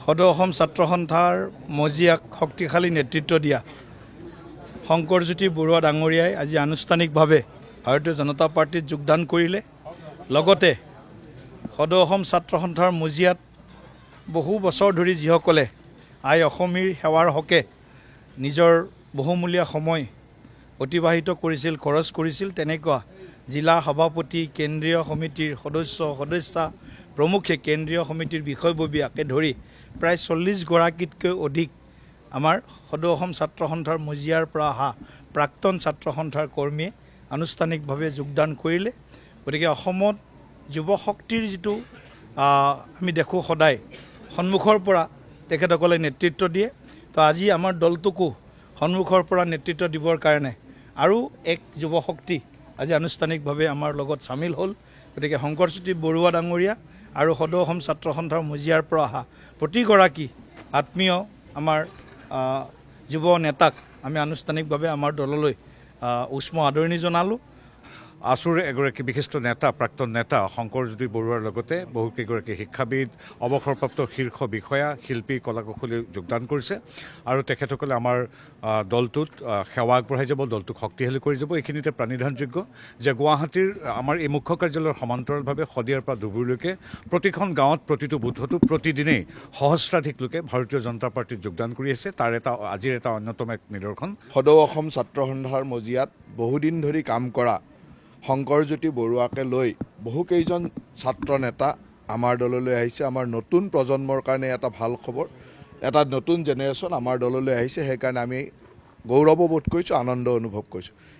সদৌ অসম ছাত্ৰ সন্থাৰ মজিয়াক শক্তিশালী নেতৃত্ব দিয়া শংকৰজ্যোতি বৰুৱা ডাঙৰীয়াই আজি আনুষ্ঠানিকভাৱে ভাৰতীয় জনতা পাৰ্টিত যোগদান কৰিলে। লগতে সদৌ অসম ছাত্ৰ সন্থাৰ মজিয়াত বহু বছৰ ধৰি যিসকলে আই অসমীৰ সেৱাৰ হকে নিজৰ বহুমূলীয়া সময় অতিবাহিত কৰিছিল, খৰচ কৰিছিল, তেনেকুৱা জিলা সভাপতি, কেন্দ্ৰীয় সমিতিৰ সদস্যা প্ৰমুখে কেন্দ্ৰীয় সমিতিৰ বিষয়ববীয়াকে ধৰি প্ৰায় 40 গৰাকীতকৈ অধিক আমাৰ সদৌ অসম ছাত্ৰ সন্থাৰ মজিয়াৰ পৰা অহা প্ৰাক্তন ছাত্ৰ সন্থাৰ কৰ্মীয়ে আনুষ্ঠানিকভাৱে যোগদান কৰিলে। গতিকে অসমত যুৱ শক্তিৰ যিটো আমি দেখোঁ সদায় সন্মুখৰ পৰা তেখেতসকলে নেতৃত্ব দিয়ে, তো আজি আমাৰ দলটোকো সন্মুখৰ পৰা নেতৃত্ব দিবৰ কাৰণে আৰু এক যুৱ শক্তি আজি আনুষ্ঠানিকভাৱে আমাৰ লগত চামিল হ'ল। গতিকে শংকৰজ্যোতি বৰুৱা ডাঙৰীয়া আৰু সদৌ অসম ছাত্ৰ সন্থাৰ মজিয়াৰ পৰা অহা প্ৰতিগৰাকী আত্মীয় আমাৰ যুৱ নেতাক আমি আনুষ্ঠানিকভাৱে আমাৰ দললৈ উষ্ম আদৰণি জনালোঁ। আছুৰ এগৰাকী বিশিষ্ট নেতা, প্ৰাক্তন নেতা শংকৰজ্যোতি বৰুৱাৰ লগতে বহুকেইগৰাকী শিক্ষাবিদ, অৱসৰপ্ৰাপ্ত শীৰ্ষ বিষয়া, শিল্পী, কলাকুশলী যোগদান কৰিছে আৰু তেখেতসকলে আমাৰ দলটোত সেৱা আগবঢ়াই যাব, দলটোক শক্তিশালী কৰি যাব। এইখিনিতে প্ৰাণিধানযোগ্য যে গুৱাহাটীৰ আমাৰ এই মুখ্য কাৰ্যালয়ৰ সমান্তৰালভাৱে শদিয়াৰ পৰা ধুবুৰীলৈকে প্ৰতিখন গাঁৱত, প্ৰতিটো বুথতো প্ৰতিদিনেই সহস্ৰাধিক লোকে ভাৰতীয় জনতা পাৰ্টিত যোগদান কৰি আছে। তাৰ আজিৰ এটা অন্যতম এক নিদৰ্শন। সদৌ অসম ছাত্ৰ সন্থাৰ মজিয়াত বহুদিন ধৰি কাম কৰা শংকৰজ্যোতি বৰুৱাকে লৈ বহুকেইজন ছাত্ৰ নেতা আমাৰ দললৈ আহিছে। আমাৰ নতুন প্ৰজন্মৰ কাৰণে এটা ভাল খবৰ, এটা নতুন জেনেৰেশ্যন আমাৰ দললৈ আহিছে। সেইকাৰণে আমি গৌৰৱবোধ কৰিছোঁ, আনন্দ অনুভৱ কৰিছোঁ।